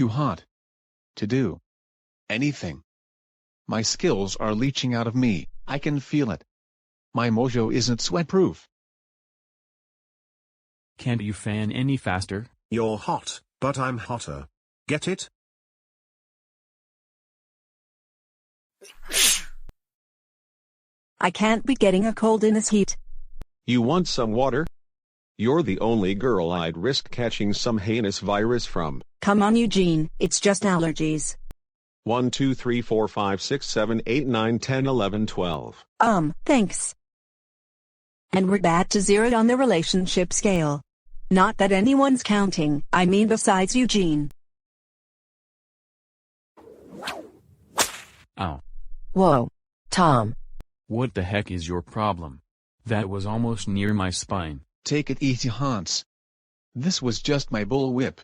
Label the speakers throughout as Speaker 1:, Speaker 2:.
Speaker 1: too hot to do anything. My skills are leaching out of me, I can feel it. My mojo isn't sweatproof.
Speaker 2: Can't you fan any faster?
Speaker 3: You're hot, but I'm hotter. Get it?
Speaker 4: I can't be getting a cold in this heat.
Speaker 5: You want some water? You're the only girl I'd risk catching some heinous virus from.
Speaker 4: Come on, Eugene, it's just allergies.
Speaker 5: 1 2 3 4 5 6 7 8 9 10 11 12.
Speaker 4: Thanks. And we're back to 0 on the relationship scale. Not that anyone's counting, I mean besides Eugene.
Speaker 2: Ow.
Speaker 6: Whoa. Tom.
Speaker 2: What the heck is your problem? That was almost near my spine.
Speaker 1: Take it easy, Hans. This was just my bullwhip.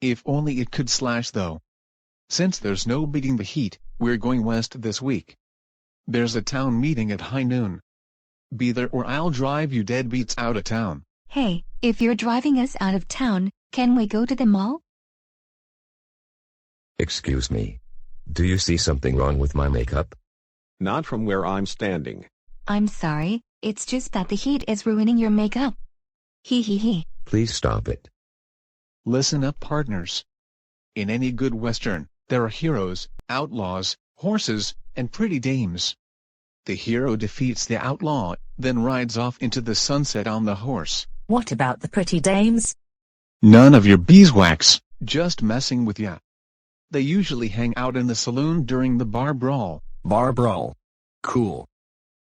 Speaker 1: If only it could slash though. Since there's no beating the heat, we're going west this week. There's a town meeting at high noon. Be there or I'll drive you deadbeats out of town.
Speaker 7: Hey, if you're driving us out of town, can we go to the mall?
Speaker 8: Excuse me. Do you see something wrong with my makeup?
Speaker 5: Not from where I'm standing.
Speaker 7: I'm sorry, it's just that the heat is ruining your makeup. Hee hee hee.
Speaker 8: Please stop it.
Speaker 1: Listen up, partners. In any good western, there are heroes, outlaws, horses, and pretty dames. The hero defeats the outlaw, then rides off into the sunset on the horse.
Speaker 6: What about the pretty dames?
Speaker 1: None of your beeswax, just messing with ya. They usually hang out in the saloon during the bar brawl.
Speaker 9: Bar brawl. Cool.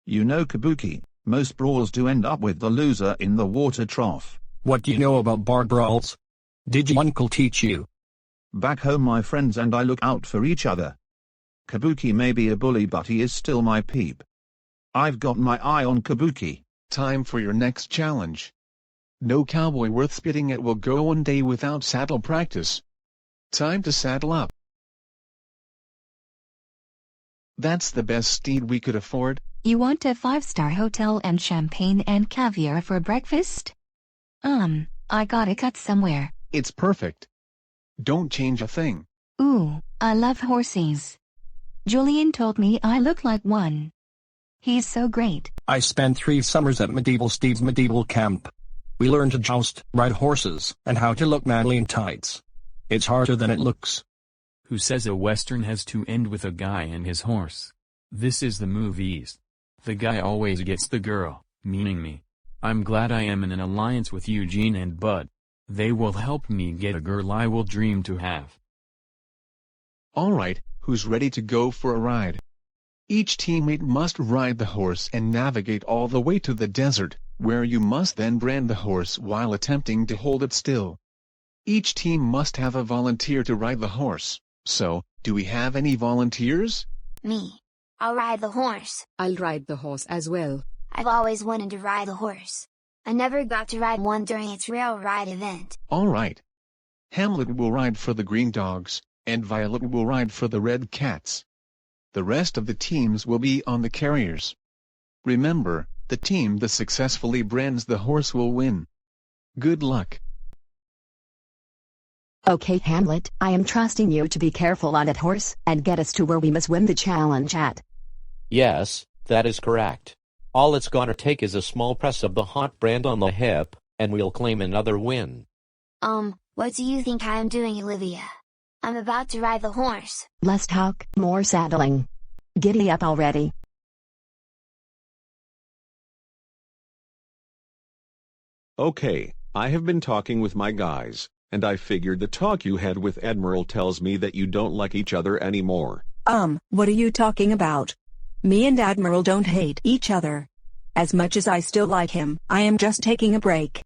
Speaker 10: You know kabuki, most brawls do end up with the loser in the water trough.
Speaker 9: What do you know about bar brawls? Did your uncle teach you?
Speaker 10: Back home my friends and I look out for each other. Kabuki may be a bully but he is still my peep. I've got my eye on Kabuki.
Speaker 1: Time for your next challenge. No cowboy worth spitting at will go one day without saddle practice. Time to saddle up. That's the best steed we could afford.
Speaker 7: You want a 5-star hotel and champagne and caviar for breakfast? I gotta cut somewhere.
Speaker 1: It's perfect. Don't change a thing.
Speaker 7: Ooh, I love horses. Julian told me I look like one. He's so great.
Speaker 9: I spent 3 summers at Medieval Steed's medieval camp. We learned to joust, ride horses, and how to look manly in tights. It's harder than it looks.
Speaker 2: Who says a western has to end with a guy and his horse? This is the movies. The guy always gets the girl, meaning me. I'm glad I am in an alliance with Eugene and Bud. They will help me get a girl I will dream to have.
Speaker 1: Alright, who's ready to go for a ride? Each teammate must ride the horse and navigate all the way to the desert, where you must then brand the horse while attempting to hold it still. Each team must have a volunteer to ride the horse. So, do we have any volunteers?
Speaker 11: Me. I'll ride the horse.
Speaker 12: I'll ride the horse as well.
Speaker 11: I've always wanted to ride a horse. I never got to ride one during its rail ride event.
Speaker 1: Alright. Hamlet will ride for the green dogs, and Violet will ride for the red cats. The rest of the teams will be on the carriers. Remember, the team that successfully brands the horse will win. Good luck.
Speaker 6: Okay, Hamlet, I am trusting you to be careful on that horse and get us to where we must win the challenge at.
Speaker 13: Yes, that is correct. All it's gonna take is a small press of the hot brand on the hip, and we'll claim another win.
Speaker 11: What do you think I am doing, Olivia? I'm about to ride the horse.
Speaker 6: Less talk, more saddling. Giddy up already.
Speaker 5: Okay, I have been talking with my guys, and I figured the talk you had with Admiral tells me that you don't like each other anymore.
Speaker 4: What are you talking about? Me and Admiral don't hate each other. As much as I still like him, I am just taking a break.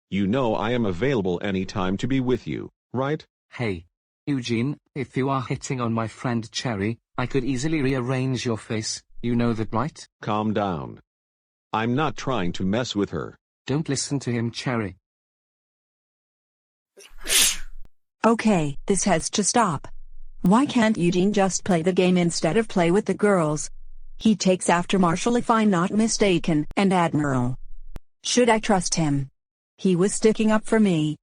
Speaker 5: You know I am available anytime to be with you, right?
Speaker 14: Hey, Eugene, if you are hitting on my friend Cherry, I could easily rearrange your face, you know that, right?
Speaker 5: Calm down. I'm not trying to mess with her.
Speaker 14: Don't listen to him, Cherry.
Speaker 4: Okay, this has to stop. Why can't Eugene just play the game instead of play with the girls? He takes after Marshall if I'm not mistaken, and Admiral. Should I trust him? He was sticking up for me.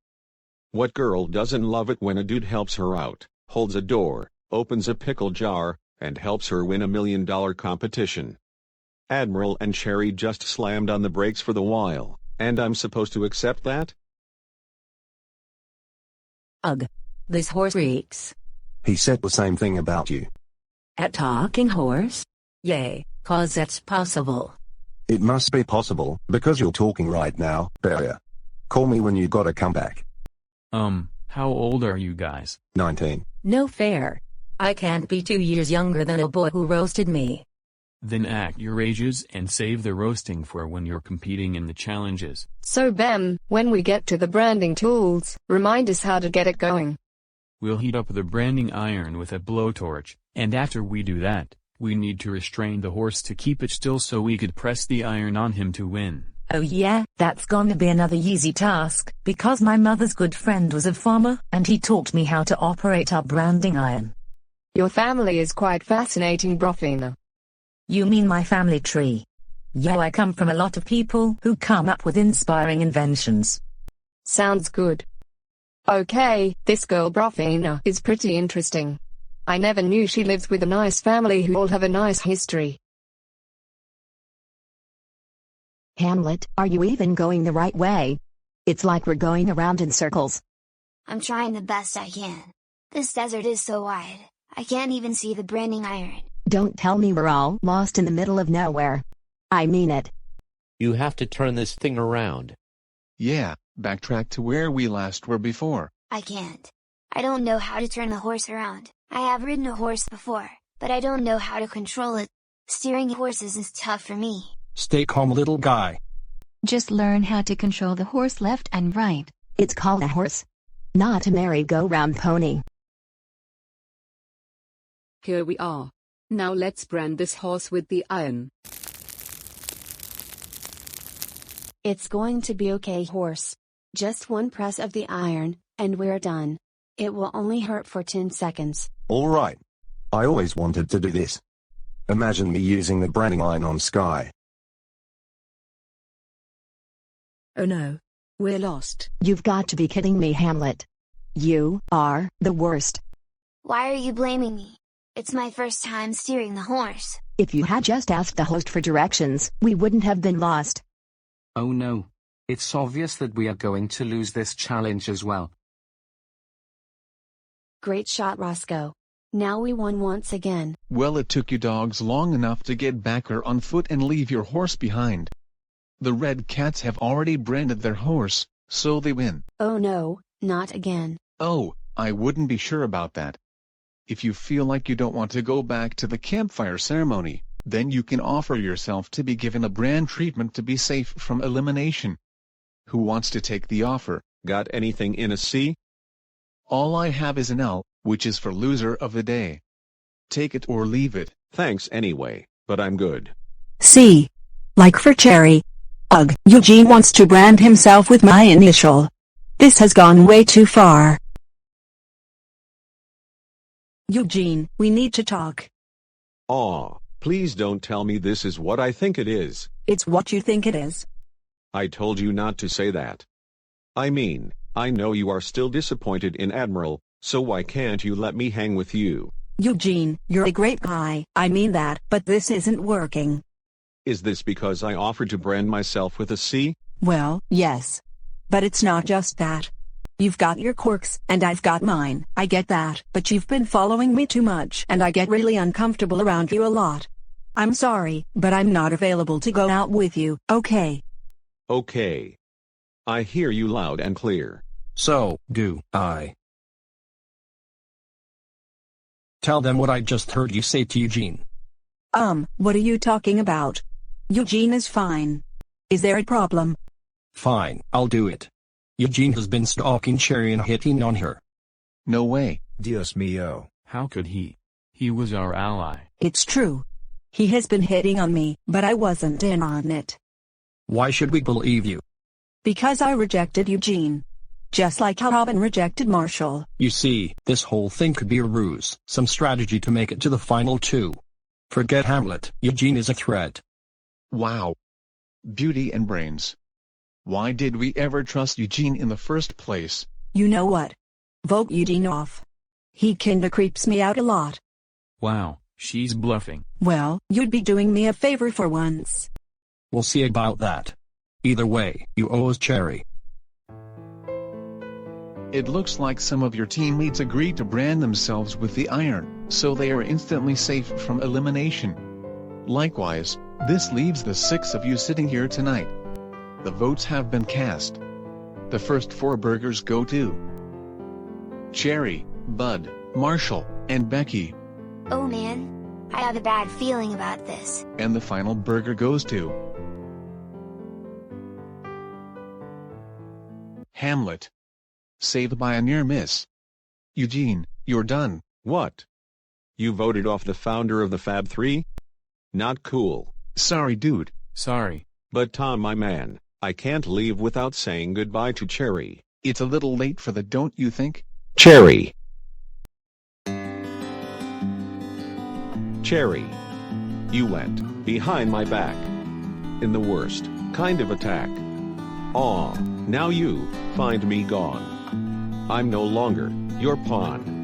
Speaker 5: What girl doesn't love it when a dude helps her out, holds a door, opens a pickle jar, and helps her win $1 million competition? Admiral and Cherry just slammed on the brakes for the while, and I'm supposed to accept that?
Speaker 4: Ugh. This horse reeks.
Speaker 9: He said the same thing about you.
Speaker 4: A talking horse? Yay, 'cause that's possible.
Speaker 9: It must be possible, because you're talking right now, Barrier. Call me when you got a comeback.
Speaker 2: How old are you guys?
Speaker 9: 19.
Speaker 4: No fair. I can't be 2 years younger than a boy who roasted me.
Speaker 2: Then act your ages and save the roasting for when you're competing in the challenges.
Speaker 15: So Bem, when we get to the branding tools, remind us how to get it going.
Speaker 2: We'll heat up the branding iron with a blowtorch, and after we do that, we need to restrain the horse to keep it still so we could press the iron on him to win.
Speaker 4: Oh yeah, that's gonna be another easy task, because my mother's good friend was a farmer, and he taught me how to operate our branding iron.
Speaker 15: Your family is quite fascinating, Brofina.
Speaker 4: You mean my family tree? Yeah, I come from a lot of people who come up with inspiring inventions.
Speaker 15: Sounds good. Okay, this girl Brofina is pretty interesting. I never knew she lives with a nice family who all have a nice history.
Speaker 6: Hamlet, are you even going the right way? It's like we're going around in circles.
Speaker 11: I'm trying the best I can. This desert is so wide, I can't even see the branding iron.
Speaker 6: Don't tell me we're all lost in the middle of nowhere. I mean it.
Speaker 13: You have to turn this thing around.
Speaker 1: Yeah, backtrack to where we last were before.
Speaker 11: I can't. I don't know how to turn the horse around. I have ridden a horse before, but I don't know how to control it. Steering horses is tough for me.
Speaker 9: Stay calm, little guy.
Speaker 7: Just learn how to control the horse left and right.
Speaker 6: It's called a horse, not a merry-go-round pony.
Speaker 12: Here we are. Now let's brand this horse with the iron.
Speaker 16: It's going to be okay, horse. Just one press of the iron, and we're done. It will only hurt for 10 seconds.
Speaker 9: Alright. I always wanted to do this. Imagine me using the branding iron on Sky.
Speaker 4: Oh no. We're lost.
Speaker 6: You've got to be kidding me, Hamlet. You are the worst.
Speaker 11: Why are you blaming me? It's my first time steering the horse.
Speaker 6: If you had just asked the host for directions, we wouldn't have been lost.
Speaker 14: Oh no. It's obvious that we are going to lose this challenge as well.
Speaker 16: Great shot, Roscoe. Now we won once again.
Speaker 1: Well, it took you dogs long enough to get back here on foot and leave your horse behind. The Red Cats have already branded their horse, so they win.
Speaker 16: Oh no, not again.
Speaker 1: Oh, I wouldn't be sure about that. If you feel like you don't want to go back to the campfire ceremony, then you can offer yourself to be given a brand treatment to be safe from elimination. Who wants to take the offer?
Speaker 5: Got anything in a C?
Speaker 1: All I have is an L, which is for loser of the day. Take it or leave it.
Speaker 5: Thanks anyway, but I'm good.
Speaker 4: C. Like for Cherry. Ugh, Eugene wants to brand himself with my initial. This has gone way too far. Eugene, we need to talk.
Speaker 5: Aw, please don't tell me this is what I think it is.
Speaker 4: It's what you think it is.
Speaker 5: I told you not to say that. I mean, I know you are still disappointed in Admiral, so why can't you let me hang with you?
Speaker 4: Eugene, you're a great guy, I mean that, but this isn't working.
Speaker 5: Is this because I offered to brand myself with a C?
Speaker 4: Well, yes. But it's not just that. You've got your quirks, and I've got mine, I get that, but you've been following me too much and I get really uncomfortable around you a lot. I'm sorry, but I'm not available to go out with you, okay?
Speaker 5: Okay. I hear you loud and clear.
Speaker 9: So, do I. Tell them what I just heard you say to Eugene.
Speaker 4: What are you talking about? Eugene is fine. Is there a problem?
Speaker 9: Fine, I'll do it. Eugene has been stalking Cherry and hitting on her.
Speaker 1: No way.
Speaker 10: Dios mío.
Speaker 2: How could he? He was our ally.
Speaker 4: It's true. He has been hitting on me, but I wasn't in on it.
Speaker 9: Why should we believe you?
Speaker 4: Because I rejected Eugene. Just like how Robin rejected Marshall.
Speaker 9: You see, this whole thing could be a ruse, some strategy to make it to the final two. Forget Hamlet, Eugene is a threat.
Speaker 1: Wow. Beauty and brains. Why did we ever trust Eugene in the first place?
Speaker 4: You know what? Vote Eugene off. He kinda creeps me out a lot.
Speaker 2: Wow, she's bluffing.
Speaker 4: Well, you'd be doing me a favor for once.
Speaker 9: We'll see about that. Either way, you owe us Cherry.
Speaker 1: It looks like some of your teammates agreed to brand themselves with the iron, so they are instantly safe from elimination. Likewise, this leaves the 6 of you sitting here tonight. The votes have been cast. The first 4 burgers go to Cherry, Bud, Marshall, and Becky,
Speaker 11: Oh man. I have a bad feeling about this.
Speaker 1: and the final burger goes to Hamlet. Saved by a near miss. Eugene, you're done.
Speaker 5: What? You voted off the founder of the Fab 3? Not cool.
Speaker 1: Sorry, dude.
Speaker 2: Sorry.
Speaker 5: But Tom, my man, I can't leave without saying goodbye to Cherry.
Speaker 1: It's a little late for the don't you think?
Speaker 5: Cherry. Cherry. You went behind my back. In the worst kind of attack. Aw, now you find me gone. I'm no longer your pawn.